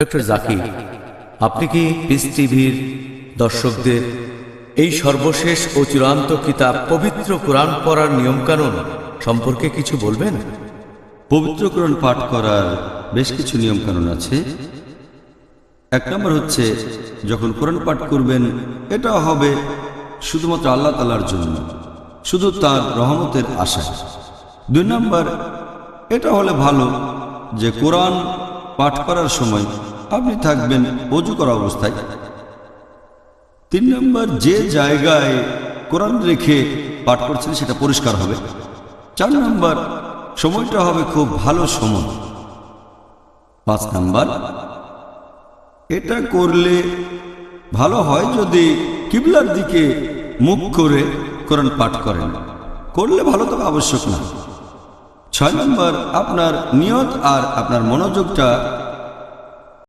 Doctor Zakir, আপনি কি piece টিভির দর্শকদের এই সর্বশেষ ও চূড়ান্ত কিতাব পবিত্র কোরআন পড়ার নিয়মকানুন সম্পর্কে কিছু বলবেন? পবিত্র কোরআন পাঠ করার বেশ কিছু নিয়মকানুন আছে। এক নম্বর হচ্ছে, যখন কোরআন পাঠ করবেন এটা হবে শুধুমাত্র আল্লাহ তাআলার জন্য, শুধু তার রহমতের আশায়। 2 নম্বর, এটা হলে ভালো যে কোরআন পাঠ করার সময় আপনি থাকবেন ওযু করা অবস্থায়। 3 নম্বর, যে জায়গায় কোরআন রেখে পাঠ করছেন সেটা পরিষ্কার হবে। 4 নম্বর, সময়টা হবে খুব ভালো সময়। 5 নম্বর, এটা করলে ভালো হয় যদি কিবলার দিকে মুখ করে কোরআন পাঠ করেন, করলে ভালো, তবে আবশ্যক না। 6 নম্বর, আপনার নিয়ত আর আপনার মনোযোগটা